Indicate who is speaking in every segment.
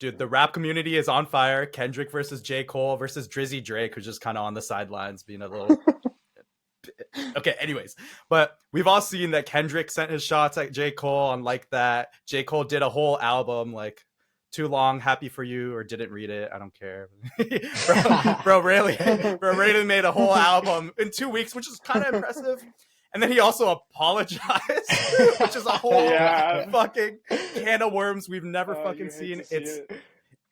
Speaker 1: Dude, the rap community is on fire. Kendrick versus J. Cole versus Drizzy Drake, who's just kind of on the sidelines being a little... Okay, anyways. But we've all seen that Kendrick sent his shots at J. Cole and like that. J. Cole did a whole album, like, Too Long, Happy For You, or didn't read it. I don't care. bro, really made a whole album in 2 weeks, which is kind of impressive. And then he also apologized, which is a whole fucking can of worms we've never fucking seen.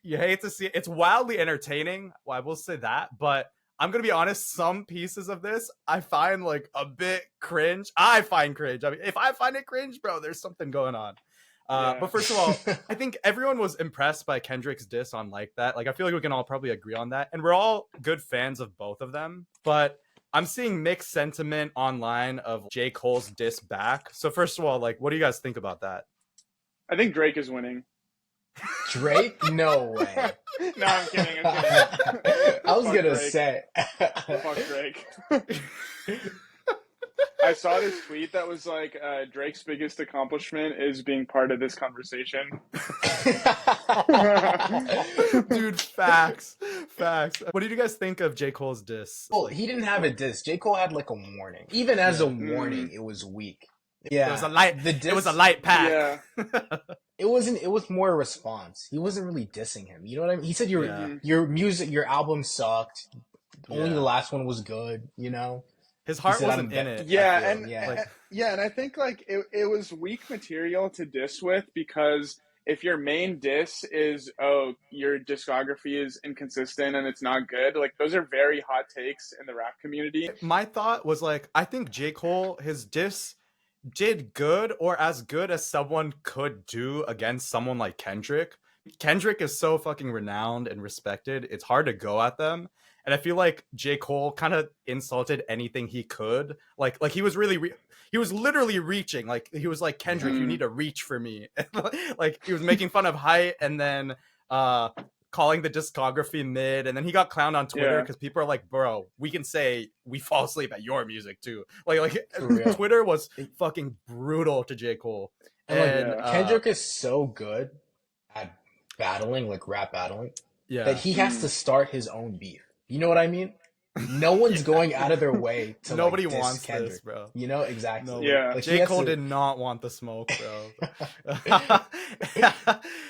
Speaker 1: You hate to see it. It's wildly entertaining. Well, I will say that, but I'm gonna be honest, some pieces of this I find like a bit cringe. I find cringe. I mean, if I find it cringe, bro, there's something going on. But first of all, I think everyone was impressed by Kendrick's diss on Like That. Like, I feel like we can all probably agree on that. And we're all good fans of both of them. But I'm seeing mixed sentiment online of J. Cole's diss back. So first of all, like, what do you guys think about that?
Speaker 2: I think Drake is winning.
Speaker 3: Drake? No way.
Speaker 2: No, I'm kidding. I
Speaker 3: was going to say.
Speaker 2: Fuck Drake. I saw this tweet that was like, Drake's biggest accomplishment is being part of this conversation.
Speaker 1: Dude, facts. What did you guys think of J. Cole's diss?
Speaker 3: Well, he didn't have a diss. J. Cole had like a warning. Even as a warning, it was weak. Yeah,
Speaker 1: it was a light. It was a light pack.
Speaker 3: Yeah, it wasn't. It was more a response. He wasn't really dissing him. You know what I mean? He said your music, your album sucked. Only the last one was good. You know,
Speaker 1: his heart wasn't in it.
Speaker 2: Yeah, and I think like it was weak material to diss with, because if your main diss is, oh, your discography is inconsistent and it's not good, like, those are very hot takes in the rap community.
Speaker 1: My thought was like, I think J. Cole, his diss did good, or as good as someone could do against someone like Kendrick. Kendrick is so fucking renowned and respected. It's hard to go at them. And I feel like J. Cole kind of insulted anything he could. Like he was really, he was literally reaching. Like, he was like, Kendrick, you need to reach for me. Like, he was making fun of height, and then calling the discography mid. And then he got clowned on Twitter because people are like, bro, we can say we fall asleep at your music too. Like Twitter was fucking brutal to J. Cole. And
Speaker 3: Kendrick is so good at battling, like rap battling, that he has to start his own beef. You know what I mean? No one's going out of their way to
Speaker 1: nobody
Speaker 3: like, diss
Speaker 1: wants
Speaker 3: Kendrick.
Speaker 1: This, bro.
Speaker 3: You know, exactly.
Speaker 1: No,
Speaker 2: like,
Speaker 1: J. Cole did not want the smoke, bro.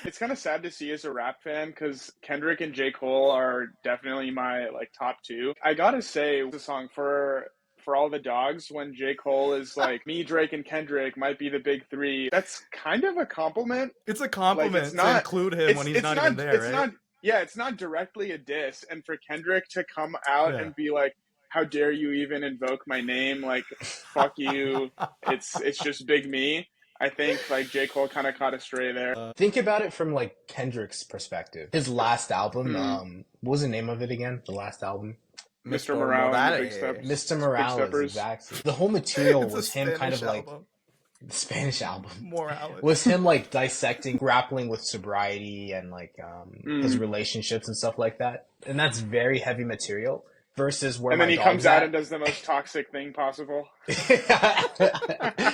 Speaker 2: It's kind of sad to see as a rap fan, because Kendrick and J. Cole are definitely my like top two. I gotta say, the song for All the Dogs, when J. Cole is like, me, Drake, and Kendrick might be the big three, that's kind of a compliment.
Speaker 1: It's a compliment to include him when he's not even there, right?
Speaker 2: It's not directly a diss. And for Kendrick to come out and be like, how dare you even invoke my name? Like, fuck you. It's just big me. I think like J. Cole kind of caught a stray there.
Speaker 3: Think about it from like Kendrick's perspective. His last album, what was the name of it again? The last album?
Speaker 2: Mr. Morale.
Speaker 3: Mr. Morale, exactly. The whole material was him kind of like... The Spanish album.
Speaker 1: Morales.
Speaker 3: Was him like dissecting, grappling with sobriety and like his relationships and stuff like that. And that's very heavy material versus where
Speaker 2: and then he comes out and does the most toxic thing possible.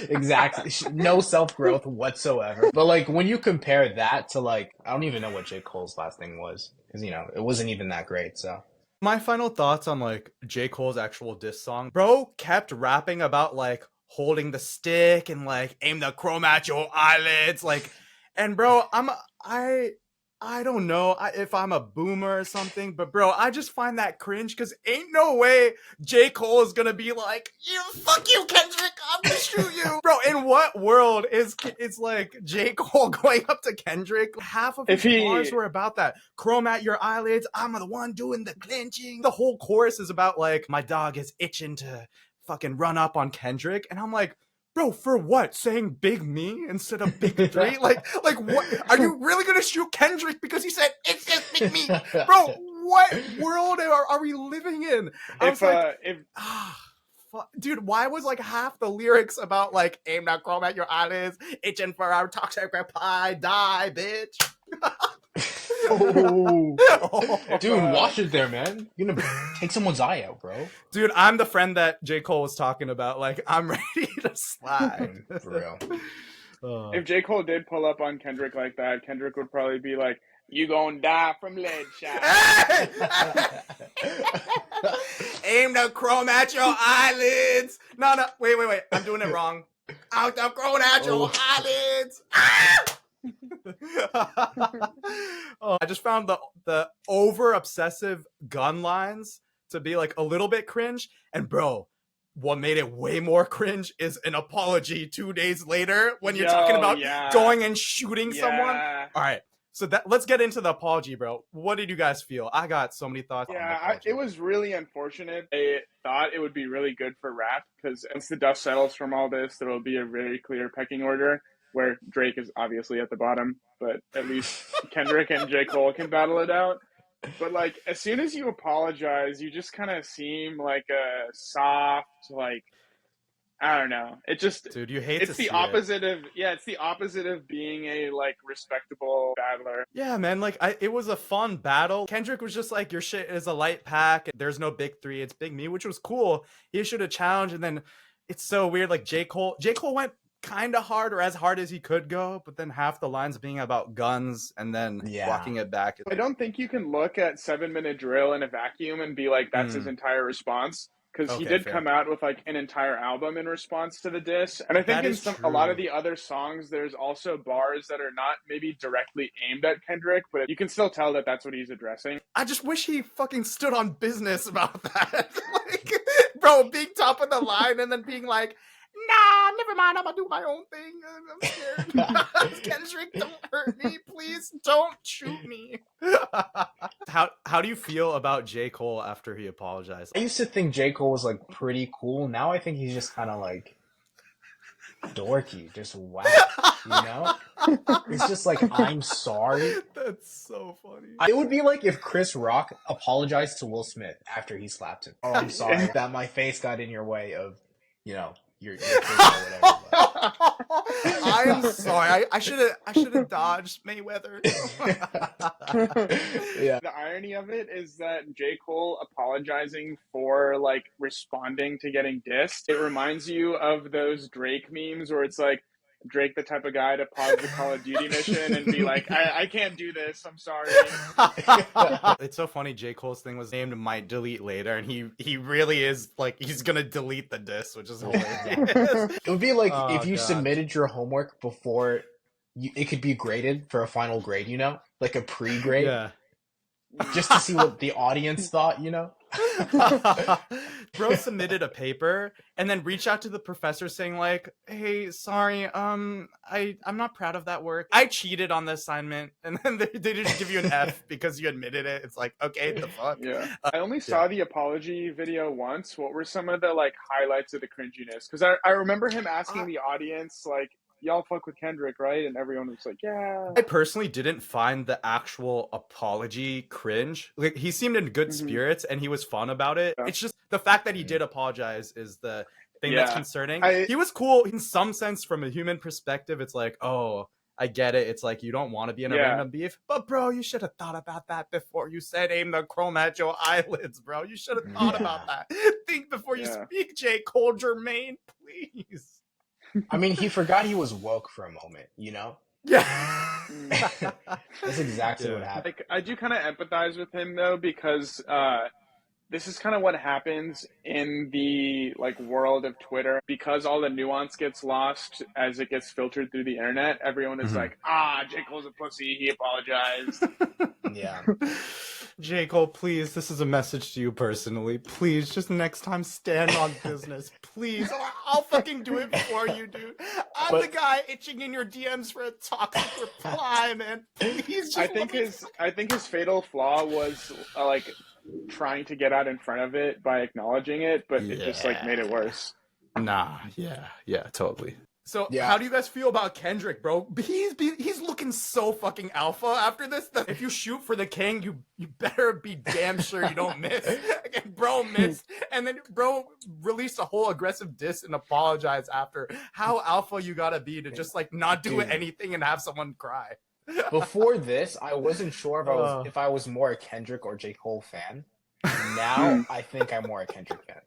Speaker 3: Exactly. No self-growth whatsoever. But like when you compare that to like, I don't even know what J. Cole's last thing was, because you know, it wasn't even that great, so.
Speaker 1: My final thoughts on like J. Cole's actual diss song. Bro kept rapping about like holding the stick and like aim the chrome at your eyelids, like, and bro, I don't know if I'm a boomer or something, but bro, I just find that cringe, because ain't no way J. Cole is gonna be like, fuck you, Kendrick, I'm gonna shoot you. Bro, in what world is it's like J. Cole going up to Kendrick? Half of his bars were about that. Chrome at your eyelids, I'm the one doing the clinching. The whole chorus is about like, my dog is itching to fucking run up on Kendrick, and I'm like, bro, for what? Saying big me instead of big three? like what? Are you really gonna shoot Kendrick because he said it's just big me? Bro, what world are we living in? I was fuck. Dude, why was like half the lyrics about like aim that chrome at your eyelids, itching for our toxic reply, die, bitch?
Speaker 3: Dude, watch it there, man. You're gonna take someone's eye out, bro.
Speaker 1: Dude, I'm the friend that J. Cole was talking about. Like, I'm ready to slide.
Speaker 3: For real.
Speaker 2: If J. Cole did pull up on Kendrick like that, Kendrick would probably be like, You gonna die from lead shot.
Speaker 1: Aim the chrome at your eyelids. No, wait. I'm doing it wrong. I'm throwing at your eyelids. Oh, I just found the over obsessive gun lines to be like a little bit cringe. And bro, what made it way more cringe is an apology 2 days later when you're talking about going and shooting someone. All right. So let's get into the apology, bro. What did you guys feel? I got so many thoughts on the apology.
Speaker 2: It was really unfortunate. I thought it would be really good for rap because once the dust settles from all this, there will be a very clear pecking order where Drake is obviously at the bottom, but at least Kendrick and J. Cole can battle it out. But like, as soon as you apologize, you just kind of seem like a soft, like, I don't know. It just,
Speaker 1: dude, you hate
Speaker 2: it's the opposite of it's the opposite of being a like respectable battler.
Speaker 1: Yeah, man, like it was a fun battle. Kendrick was just like, your shit is a light pack. There's no big three. It's big me, which was cool. He should have challenged, and then it's so weird. Like J. Cole went kind of hard or as hard as he could go, but then half the lines being about guns and then walking it back.
Speaker 2: I don't think you can look at 7 Minute Drill in a vacuum and be like, that's his entire response. Because he did come out with like an entire album in response to the diss. And I think in a lot of the other songs, there's also bars that are not maybe directly aimed at Kendrick, but you can still tell that that's what he's addressing.
Speaker 1: I just wish he fucking stood on business about that. Like, bro, being top of the line and then being like, nah, never mind, I'm gonna do my own thing. I'm scared. Kendrick, don't hurt me. Please don't shoot me. How do you feel about J. Cole after he apologized?
Speaker 3: I used to think J. Cole was like pretty cool. Now I think he's just kind of like dorky, just whack, you know? It's just like, I'm sorry.
Speaker 1: That's so funny.
Speaker 3: It would be like if Chris Rock apologized to Will Smith after he slapped him. Oh, I'm sorry that my face got in your way of, you know, your face or whatever.
Speaker 1: I'm sorry. I should have dodged Mayweather.
Speaker 3: Yeah.
Speaker 2: The irony of it is that J. Cole apologizing for like responding to getting dissed, it reminds you of those Drake memes where it's like Drake the type of guy to pause the Call of Duty mission and be like, I can't do this, I'm sorry.
Speaker 1: It's so funny, J. Cole's thing was named Might Delete Later, and he really is like, he's gonna delete the diss, which is hilarious.
Speaker 3: It would be like if you submitted your homework before it could be graded for a final grade, you know? Like a pre-grade.
Speaker 1: Yeah.
Speaker 3: Just to see what the audience thought, you know?
Speaker 1: Bro submitted a paper and then reached out to the professor saying like, hey, sorry, I'm not proud of that work. I cheated on the assignment. And then they just give you an F because you admitted it. It's like, okay, the fuck.
Speaker 2: Yeah. I only saw the apology video once. What were some of the like highlights of the cringiness? Because I remember him asking the audience like, y'all fuck with Kendrick, right? And everyone was like, yeah.
Speaker 1: I personally didn't find the actual apology cringe. Like, he seemed in good spirits and he was fun about it. It's just the fact that he did apologize is the thing that's concerning. He was cool in some sense from a human perspective. It's like, oh, I get it. It's like you don't want to be in a random beef. But bro, you should have thought about that before you said aim the chrome at your eyelids, bro. You should have thought about that. Think before you speak, J. Cole Jermaine, please.
Speaker 3: I mean, he forgot he was woke for a moment, you know?
Speaker 1: Yeah.
Speaker 3: That's exactly what happened.
Speaker 2: Like, I do kind of empathize with him, though, because this is kind of what happens in the like world of Twitter. Because all the nuance gets lost as it gets filtered through the internet, everyone is like, J. Cole's a pussy, he apologized.
Speaker 3: Yeah.
Speaker 1: J. Cole, please, this is a message to you personally. Please, just next time, stand on business. Please. I'll fucking do it before you do. I'm the guy itching in your DMs for a toxic reply, man. Please just
Speaker 2: I think his fatal flaw was like trying to get out in front of it by acknowledging it, but it just like made it worse.
Speaker 1: Nah, yeah, totally. So how do you guys feel about Kendrick, bro? He's looking so fucking alpha after this. If you shoot for the king, you better be damn sure you don't miss. Again, bro missed, and then bro released a whole aggressive diss and apologized after. How alpha you gotta be to just like not do anything and have someone cry.
Speaker 3: Before this, I wasn't sure if I was more a Kendrick or J. Cole fan. Now I think I'm more a Kendrick fan.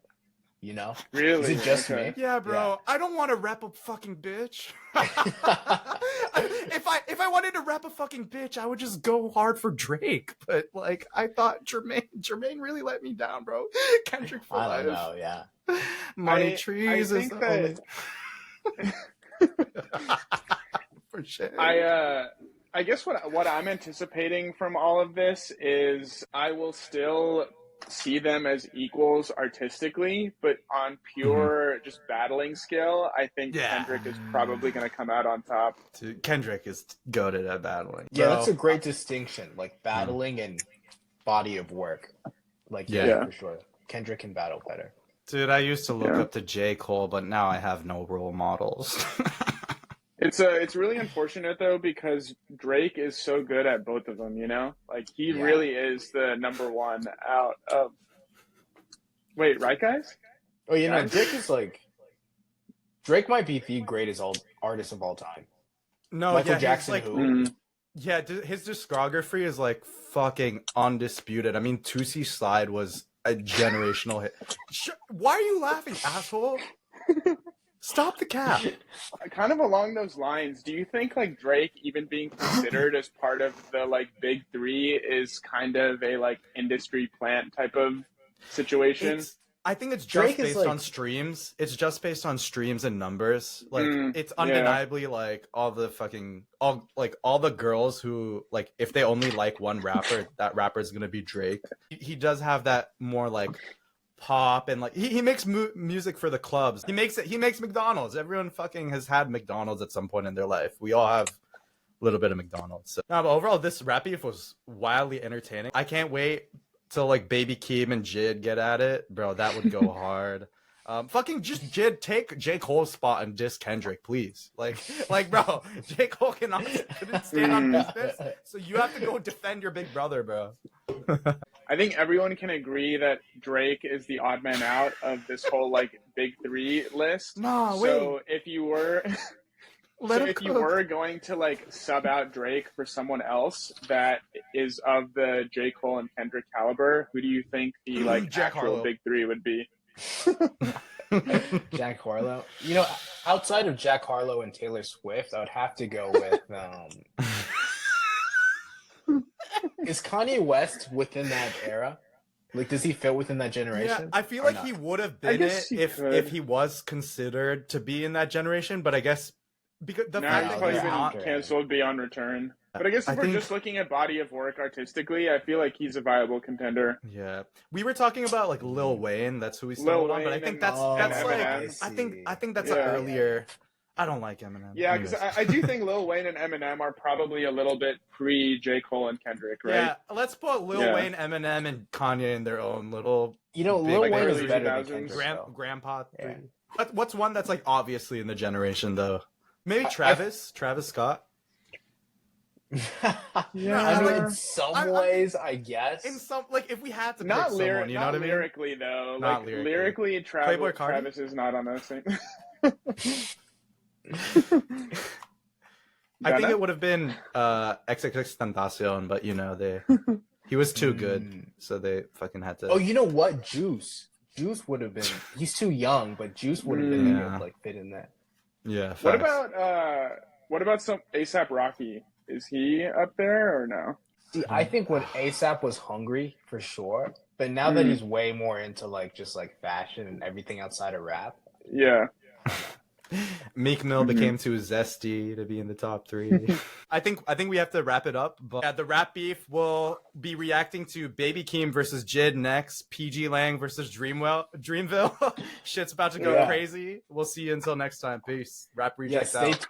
Speaker 3: You know?
Speaker 2: Really?
Speaker 3: Is it just me?
Speaker 1: Yeah, bro. I don't want to rap a fucking bitch. If I wanted to rap a fucking bitch, I would just go hard for Drake. But like, I thought Jermaine really let me down, bro. Kendrick for life.
Speaker 3: I don't know. Yeah.
Speaker 1: Money Trees is
Speaker 2: think
Speaker 1: the
Speaker 2: that
Speaker 1: only. For sure.
Speaker 2: I guess what I'm anticipating from all of this is I will still see them as equals artistically, but on pure just battling skill, I think Kendrick is probably going to come out on top.
Speaker 1: Dude, Kendrick is goated at battling.
Speaker 3: Yeah, that's a great distinction. Like battling and body of work. Like for sure. Kendrick can battle better.
Speaker 1: Dude, I used to look up to J. Cole, but now I have no role models.
Speaker 2: It's really unfortunate though, because Drake is so good at both of them, you know? Like he really is the number one out of. Wait, right, guys?
Speaker 3: Oh, you know, Drake might be the greatest artist of all time.
Speaker 1: No,
Speaker 3: Michael Jackson,
Speaker 1: like,
Speaker 3: who?
Speaker 1: Yeah, his discography is like fucking undisputed. I mean, Tootsie Slide was a generational hit. Why are you laughing, asshole? Stop the cap.
Speaker 2: Kind of along those lines, do you think like Drake even being considered as part of the like big three is kind of a like industry plant type of situation?
Speaker 1: I think it's just based on streams. It's just based on streams and numbers. Like it's undeniably like all the girls who like if they only like one rapper, that rapper is gonna be Drake. He does have that more like pop and like he makes music for the clubs. He makes McDonald's. Everyone fucking has had McDonald's at some point in their life. We all have a little bit of McDonald's. So, no, but overall this rap beef was wildly entertaining. I can't wait till like Baby Keem and JID get at it, bro. That would go hard. Fucking just JID take J. Cole's spot and diss Kendrick, please. Like bro, J. Cole couldn't stand on business, so you have to go defend your big brother, bro.
Speaker 2: I think everyone can agree that Drake is the odd man out of this whole like big three list. So if you were going to like sub out Drake for someone else that is of the J. Cole and Kendrick caliber, who do you think the like
Speaker 1: Jack
Speaker 2: actual
Speaker 1: Harlow.
Speaker 2: big three would be?
Speaker 3: Jack Harlow. You know, outside of Jack Harlow and Taylor Swift, I would have to go with is Kanye West within that era? Like, does he fit within that generation?
Speaker 1: Yeah, I feel like he would have been it if he was considered to be in that generation, but I guess because the fact
Speaker 2: he's
Speaker 1: that
Speaker 2: probably
Speaker 1: he's
Speaker 2: been
Speaker 1: not
Speaker 2: canceled beyond return. But I guess if we're just looking at body of work artistically, I feel like he's a viable contender.
Speaker 1: Yeah, we were talking about like Lil Wayne. That's who we stumbled on, but I think that's like I think that's an earlier. I don't like Eminem.
Speaker 2: Yeah, because I do think Lil Wayne and Eminem are probably a little bit pre J. Cole and Kendrick, right?
Speaker 1: Yeah, let's put Lil Wayne, Eminem, and Kanye in their own little.
Speaker 3: You know, Lil Wayne is better than Kendrick.
Speaker 1: Grandpa. Yeah. What's one that's like obviously in the generation though? Maybe Travis Scott.
Speaker 3: Yeah, I mean, in some ways, I guess.
Speaker 1: In some, like, if we had to
Speaker 2: not
Speaker 1: pick someone, you know what I mean?
Speaker 2: Lyrically, though.
Speaker 1: Not
Speaker 2: like, lyrically, Travis is not on those things.
Speaker 1: I think it would have been XXXTentacion, but you know he was too good, so they fucking had to.
Speaker 3: Oh, you know what? Juice would have been. He's too young, but Juice would have been like fit in there.
Speaker 1: Yeah.
Speaker 2: Facts. What about some ASAP Rocky? Is he up there or no?
Speaker 3: See, I think when ASAP was hungry for sure, but now that he's way more into like just like fashion and everything outside of rap.
Speaker 2: Yeah.
Speaker 1: Meek Mill became too zesty to be in the top 3. I think we have to wrap it up. But yeah, the rap beef will be reacting to Baby Keem versus JID next. Pglang versus Dreamville. Shit's about to go crazy. We'll see you until next time. Peace. Rap Rejects out.